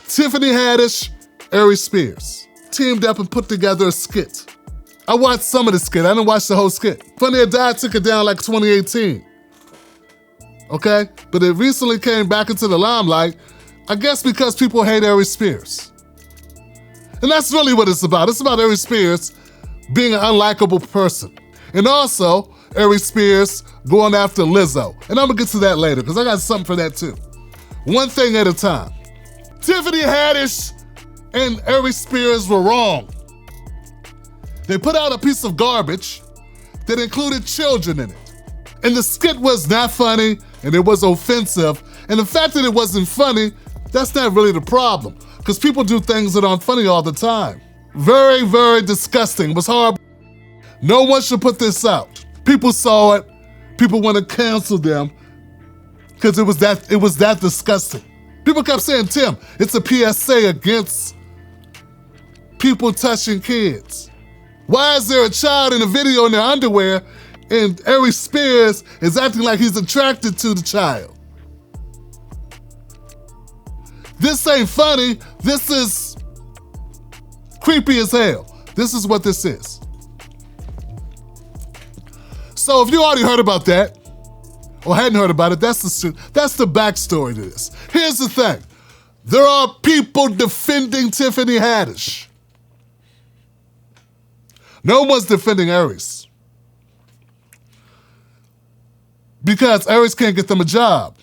Tiffany Haddish, Aries Spears teamed up and put together a skit. I watched some of the skit. I didn't watch the whole skit. Funny or Die took it down like 2018. Okay? But it recently came back into the limelight, I guess because people hate Aries Spears. And that's really what it's about. It's about Aries Spears being an unlikable person. And also, Aries Spears going after Lizzo. And I'm gonna get to that later, because I got something for that too. One thing at a time. Tiffany Haddish and Aries Spears were wrong. They put out a piece of garbage that included children in it. And the skit was not funny, and it was offensive. And the fact that it wasn't funny, that's not really the problem, because people do things that aren't funny all the time. Very, very disgusting. It was horrible. No one should put this out. People saw it. People want to cancel them because it was that disgusting. People kept saying, Tim, it's a PSA against people touching kids. Why is there a child in a video in their underwear and Aries Spears is acting like he's attracted to the child? This ain't funny. This is creepy as hell. This is what this is. So if you already heard about that, or hadn't heard about it, that's the backstory to this. Here's the thing. There are people defending Tiffany Haddish. No one's defending Aries, because Aries can't get them a job.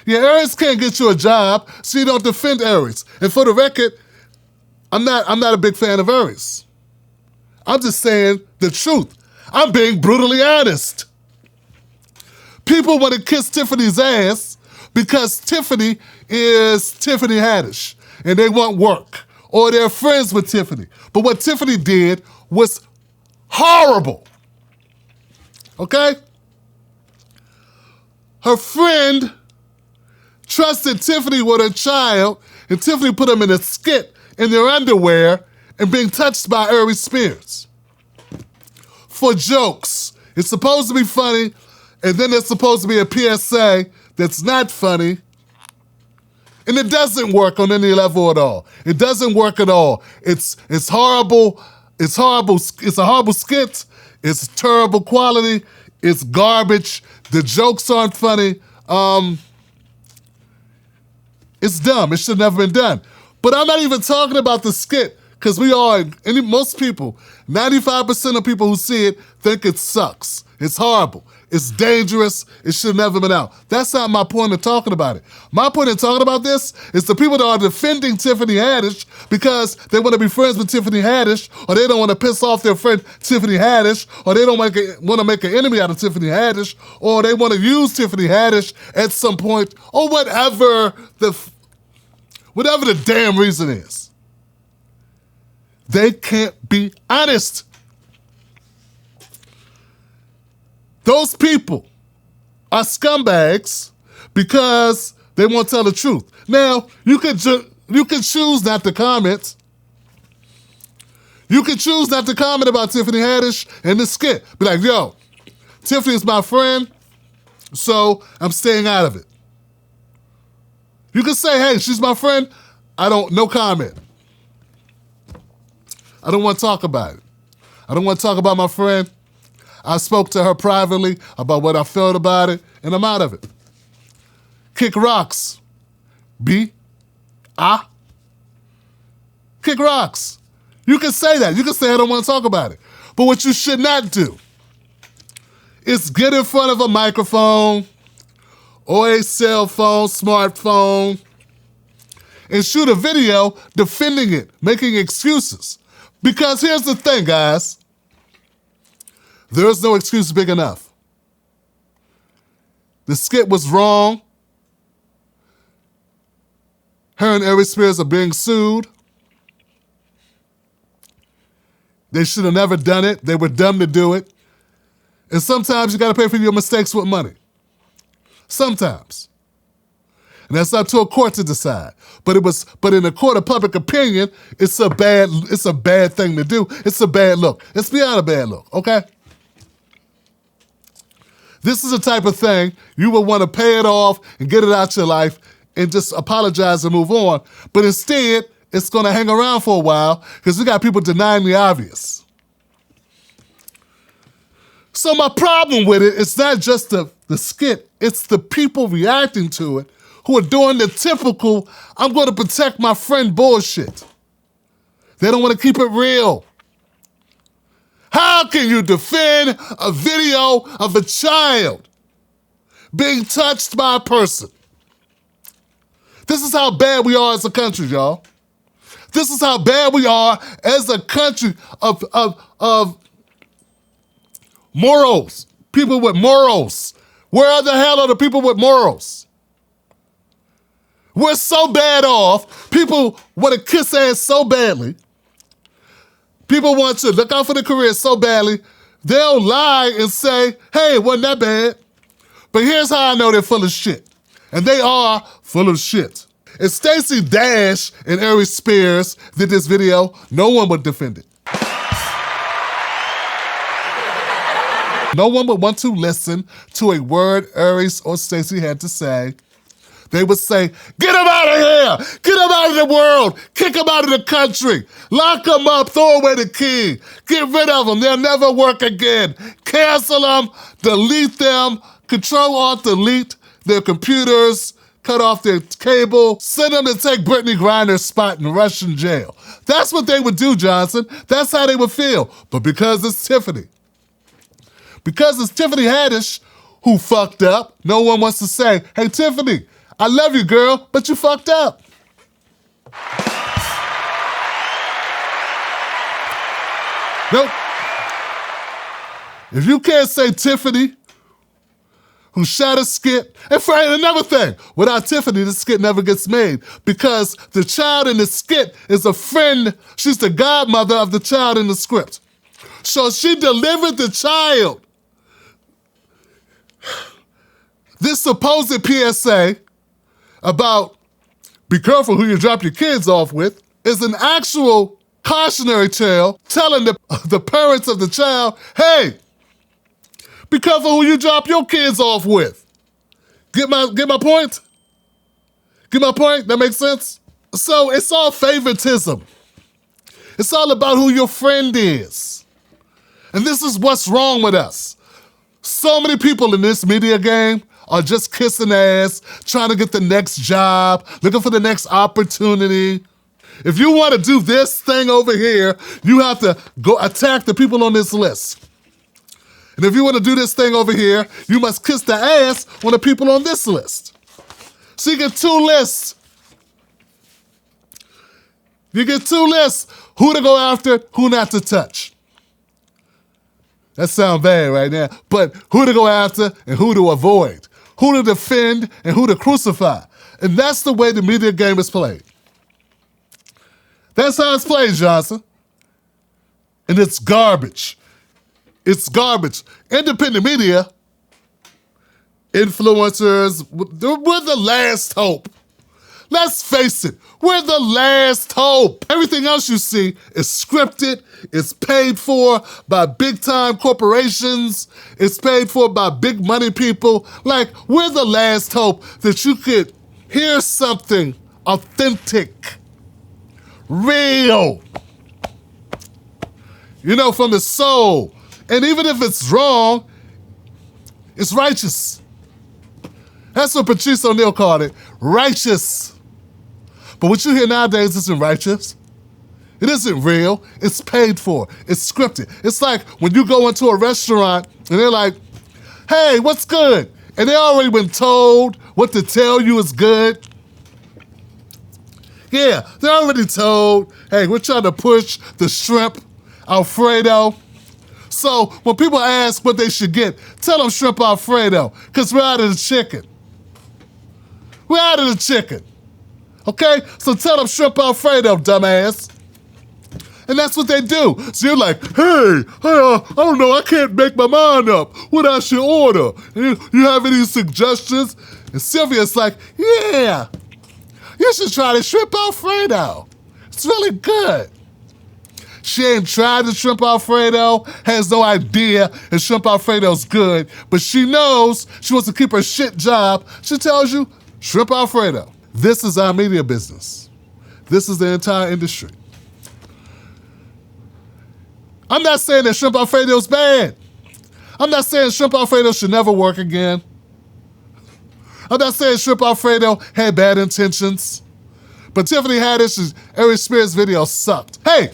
Yeah, Aries can't get you a job, so you don't defend Aries. And for the record, I'm not a big fan of Aries. I'm just saying the truth. I'm being brutally honest. People want to kiss Tiffany's ass because Tiffany is Tiffany Haddish and they want work, or they're friends with Tiffany. But what Tiffany did was horrible. Okay? Her friend trusted Tiffany with her child, and Tiffany put them in a skit in their underwear and being touched by Aries Spears. For jokes. It's supposed to be funny, and then there's supposed to be a PSA that's not funny, and it doesn't work on any level at all. It doesn't work at all. It's horrible. It's horrible. It's a horrible skit. It's terrible quality. It's garbage. The jokes aren't funny. It's dumb. It should have never been done. But I'm not even talking about the skit, because most people, 95% of people who see it think it sucks. It's horrible. It's dangerous. It should have never been out. That's not my point of talking about it. My point of talking about this is the people that are defending Tiffany Haddish because they want to be friends with Tiffany Haddish, or they don't want to piss off their friend Tiffany Haddish, or they don't want to make an enemy out of Tiffany Haddish, or they want to use Tiffany Haddish at some point, or whatever the damn reason is. They can't be honest. Those people are scumbags because they won't tell the truth. Now, you can choose not to comment. You can choose not to comment about Tiffany Haddish and the skit. Be like, yo, Tiffany's my friend, so I'm staying out of it. You can say, hey, she's my friend. No comment. I don't want to talk about it. I don't want to talk about my friend. I spoke to her privately about what I felt about it, and I'm out of it. Kick rocks. Kick rocks. You can say that. You can say I don't want to talk about it. But what you should not do is get in front of a microphone or a cell phone, smartphone, and shoot a video defending it, making excuses. Because here's the thing, guys. There's no excuse big enough. The skit was wrong. Her and Aries Spears are being sued. They should have never done it. They were dumb to do it. And sometimes you gotta pay for your mistakes with money. Sometimes. And that's up to a court to decide. But in a court of public opinion, it's a bad thing to do. It's a bad look. It's beyond a bad look, okay? This is the type of thing you will want to pay it off and get it out your life and just apologize and move on. But instead, it's gonna hang around for a while because we got people denying the obvious. So my problem with it is not just the skit, it's the people reacting to it who are doing the typical, I'm gonna protect my friend bullshit. They don't wanna keep it real. How can you defend a video of a child being touched by a person? This is how bad we are as a country, y'all. This is how bad we are as a country of morals. People with morals. Where the hell are the people with morals? We're so bad off. People want to kiss ass so badly. People want to look out for their career so badly, they'll lie and say, hey, it wasn't that bad. But here's how I know they're full of shit. And they are full of shit. If Stacey Dash and Aries Spears did this video, no one would defend it. No one would want to listen to a word Aries or Stacey had to say. They would say, get him out of here! Get him out of the world! Kick him out of the country! Lock him up, throw away the key! Get rid of them, they'll never work again! Cancel them, delete them, Control-Alt-Delete their computers, cut off their cable, send them to take Brittany Griner's spot in Russian jail. That's what they would do, Johnson. That's how they would feel. But because it's Tiffany Haddish who fucked up, no one wants to say, hey, Tiffany, I love you, girl, but you fucked up. Nope. If you can't say Tiffany, who shot a skit, and for another thing, without Tiffany, the skit never gets made because the child in the skit is a friend, she's the godmother of the child in the script. So she delivered the child this supposed PSA about be careful who you drop your kids off with is an actual cautionary tale telling the parents of the child, hey, be careful who you drop your kids off with. Get my point? Get my point? That makes sense? So it's all favoritism. It's all about who your friend is. And this is what's wrong with us. So many people in this media game are just kissing ass, trying to get the next job, looking for the next opportunity. If you want to do this thing over here, you have to go attack the people on this list. And if you want to do this thing over here, you must kiss the ass on the people on this list. So you get two lists. You get two lists, who to go after, who not to touch. That sounds bad right now, but who to go after and who to avoid. Who to defend and who to crucify. And that's the way the media game is played. That's how it's played, Johnson. And it's garbage. It's garbage. Independent media, influencers, we're the last hope. Let's face it, we're the last hope. Everything else you see is scripted, it's paid for by big-time corporations, it's paid for by big money people. Like, we're the last hope that you could hear something authentic, real, from the soul. And even if it's wrong, it's righteous. That's what Patrice O'Neal called it, righteous. But what you hear nowadays isn't righteous. It isn't real. It's paid for. It's scripted. It's like when you go into a restaurant and they're like, hey, what's good? And they already been told what to tell you is good. Yeah, they're already told, hey, we're trying to push the shrimp Alfredo. So when people ask what they should get, tell them shrimp Alfredo, because we're out of the chicken. We're out of the chicken. Okay? So tell them shrimp Alfredo, dumbass. And that's what they do. So you're like, hey, I don't know, I can't make my mind up what I should order. You have any suggestions? And Sylvia's like, yeah, you should try the shrimp Alfredo. It's really good. She ain't tried the shrimp Alfredo, has no idea if shrimp Alfredo's good, but she knows she wants to keep her shit job. She tells you, shrimp Alfredo. This is our media business. This is the entire industry. I'm not saying that shrimp Alfredo is bad. I'm not saying shrimp Alfredo should never work again. I'm not saying shrimp Alfredo had bad intentions. But Tiffany Haddish Aries video sucked. Hey,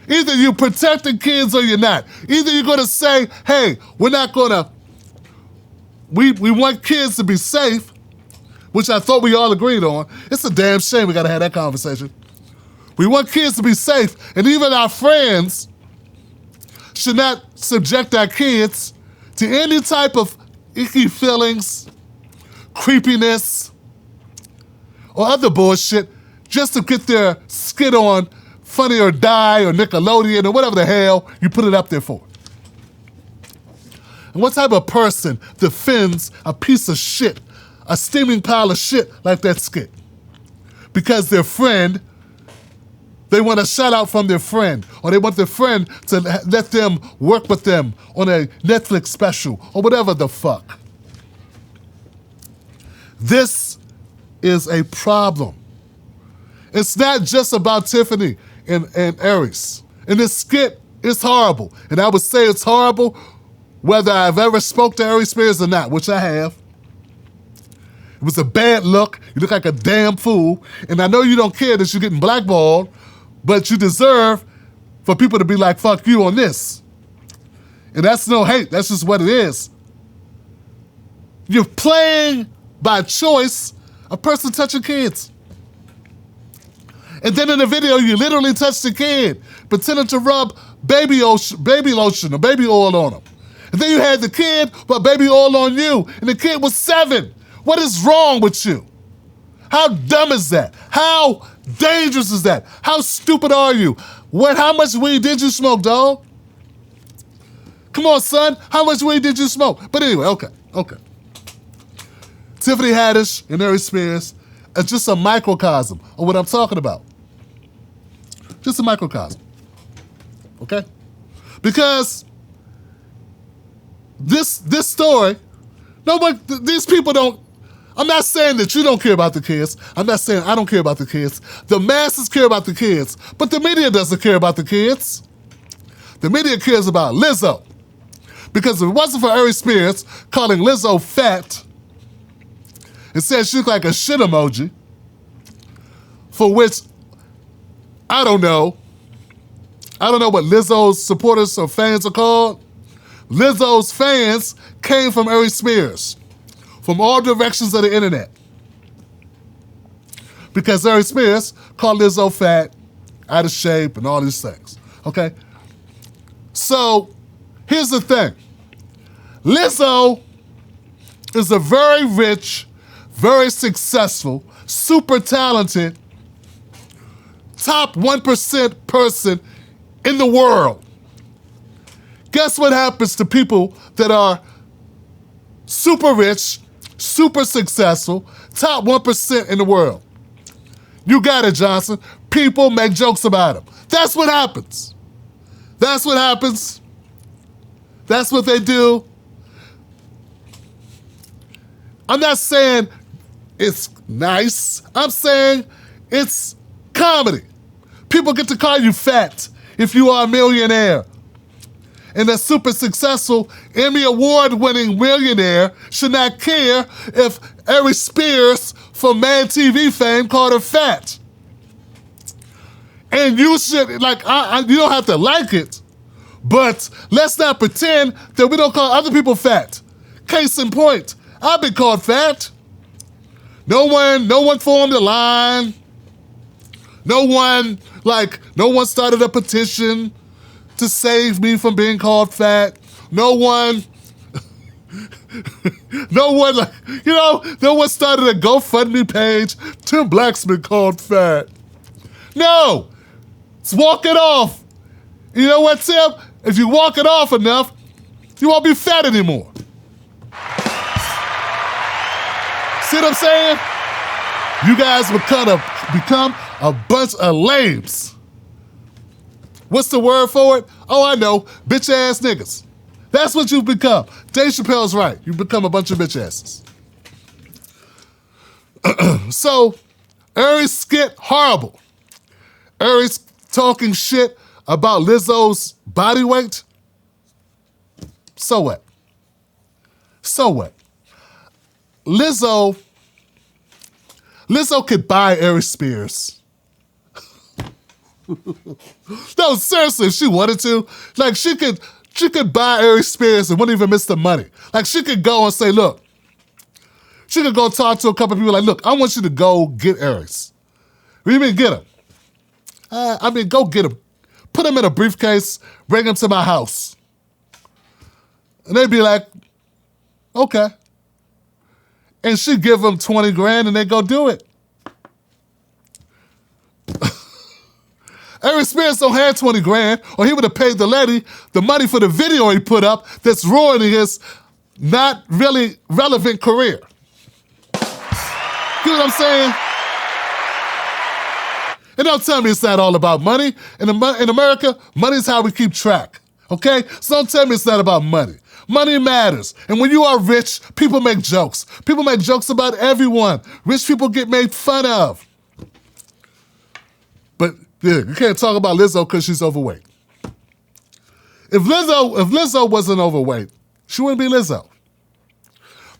either you protecting kids or you're not. Either you're gonna say, hey, we want kids to be safe, which I thought we all agreed on. It's a damn shame we gotta have that conversation. We want kids to be safe, and even our friends should not subject our kids to any type of icky feelings, creepiness, or other bullshit just to get their skit on Funny or Die or Nickelodeon or whatever the hell you put it up there for. And what type of person defends a piece of shit, a steaming pile of shit like that skit? Because their friend, they want a shout out from their friend, or they want their friend to let them work with them on a Netflix special or whatever the fuck. This is a problem. It's not just about Tiffany and Aries. And this skit is horrible. And I would say it's horrible whether I've ever spoke to Aries Spears or not, which I have. It was a bad look. You look like a damn fool. And I know you don't care that you're getting blackballed, but you deserve for people to be like, fuck you on this. And that's no hate. That's just what it is. You're playing by choice a person touching kids. And then in the video, you literally touched the kid, pretending to rub baby lotion or baby oil on him. And then you had the kid put baby oil on you, and the kid was 7. What is wrong with you? How dumb is that? How dangerous is that? How stupid are you? How much weed did you smoke, dog? Come on, son. How much weed did you smoke? But anyway, okay. Tiffany Haddish and Aries Spears is just a microcosm of what I'm talking about. Just a microcosm, okay? Because this story, these people don't, I'm not saying that you don't care about the kids. I'm not saying I don't care about the kids. The masses care about the kids, but the media doesn't care about the kids. The media cares about Lizzo. Because if it wasn't for Aries Spears calling Lizzo fat, it said she looked like a shit emoji, for which I don't know what Lizzo's supporters or fans are called. Lizzo's fans came from Aries Spears, from all directions of the internet. Because Aries Spears called Lizzo fat, out of shape, and all these things, okay? So, here's the thing. Lizzo is a very rich, very successful, super talented, top 1% person in the world. Guess what happens to people that are super rich, super successful, top 1% in the world? You got it, Johnson. People make jokes about them. That's what happens. That's what happens. That's what they do. I'm not saying it's nice. I'm saying it's comedy. People get to call you fat if you are a millionaire. And a super successful Emmy Award-winning millionaire should not care if Aries Spears from Mad TV fame called her fat. And you should, you don't have to like it, but let's not pretend that we don't call other people fat. Case in point, I've been called fat. No one formed a line. No one started a petition to save me from being called fat. No one started a GoFundMe page. Tim Black's been called fat. No, let's walk it off. You know what, Tim? If you walk it off enough, you won't be fat anymore. See what I'm saying? You guys would become a bunch of lames. What's the word for it? Oh, I know, bitch ass niggas. That's what you've become. Dave Chappelle's right. You've become a bunch of bitch asses. So, Aries skit, horrible. Aries talking shit about Lizzo's body weight. So what? So what? Lizzo could buy Aries Spears. No, seriously, if she wanted to, like she could buy Aries Spears and wouldn't even miss the money. Like she could go and say, look, she could go talk to a couple of people like, look, I want you to go get Aries. What do you mean get him? Go get him. Put him in a briefcase, bring him to my house. And they'd be like, okay. And she'd give them 20 grand and they go do it. Aries Spears don't have 20 grand or he would have paid the lady the money for the video he put up that's ruining his not really relevant career. You know what I'm saying? And don't tell me it's not all about money. In America, money's how we keep track, okay? So don't tell me it's not about money. Money matters. And when you are rich, people make jokes. People make jokes about everyone. Rich people get made fun of. But yeah, you can't talk about Lizzo because she's overweight. If Lizzo wasn't overweight, she wouldn't be Lizzo.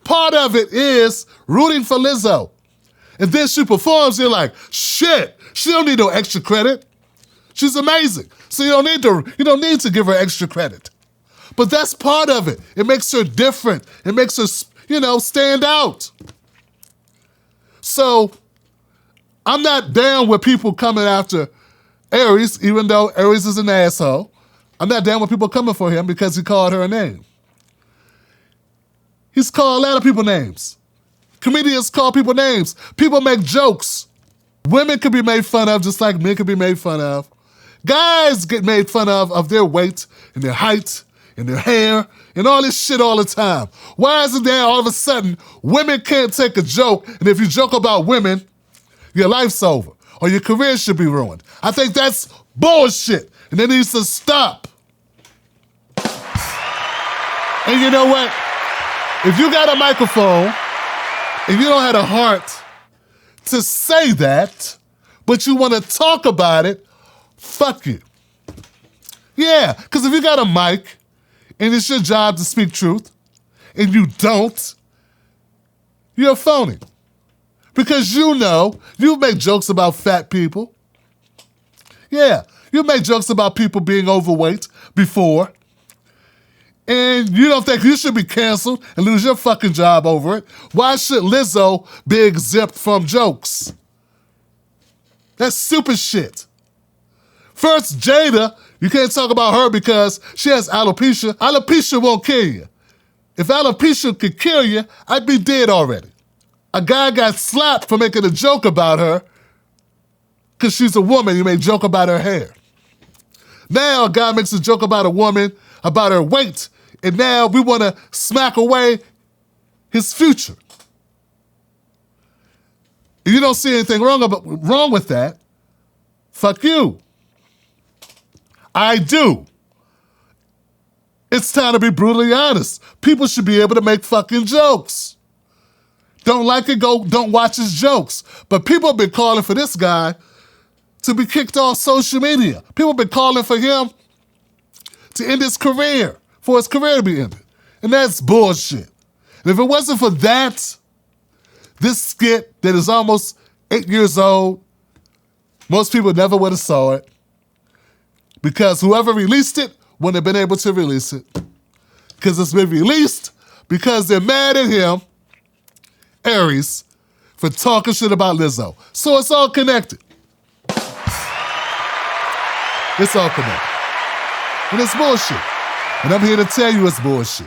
Part of it is rooting for Lizzo. And then she performs, you're like, shit, she don't need no extra credit. She's amazing. So you don't need to give her extra credit. But that's part of it. It makes her different. It makes her, stand out. So I'm not down with people coming after Aries, even though Aries is an asshole. I'm not down with people coming for him because he called her a name. He's called a lot of people names. Comedians call people names. People make jokes. Women can be made fun of just like men can be made fun of. Guys get made fun of their weight and their height and their hair and all this shit all the time. Why is it that all of a sudden women can't take a joke, and if you joke about women, your life's over or your career should be ruined? I think that's bullshit and it needs to stop. And you know what? If you got a microphone and you don't have a heart to say that, but you want to talk about it, fuck you. Yeah, because if you got a mic and it's your job to speak truth and you don't, you're a phony. Because you make jokes about fat people. Yeah, you make jokes about people being overweight before. And you don't think you should be canceled and lose your fucking job over it. Why should Lizzo be exempt from jokes? That's stupid shit. First, Jada, you can't talk about her because she has alopecia. Alopecia won't kill you. If alopecia could kill you, I'd be dead already. A guy got slapped for making a joke about her because she's a woman. You made a joke about her hair. Now a guy makes a joke about a woman, about her weight, and now we want to smack away his future. If you don't see anything wrong with that, fuck you. I do. It's time to be brutally honest. People should be able to make fucking jokes. Don't like it, don't watch his jokes. But people have been calling for this guy to be kicked off social media. People have been calling for him to end his career, for his career to be ended. And that's bullshit. And if it wasn't for that, this skit that is almost 8 years old, most people never would have saw it because whoever released it wouldn't have been able to release it. Because it's been released because they're mad at him, Aries, for talking shit about Lizzo. So it's all connected. It's all connected. And it's bullshit. And I'm here to tell you it's bullshit.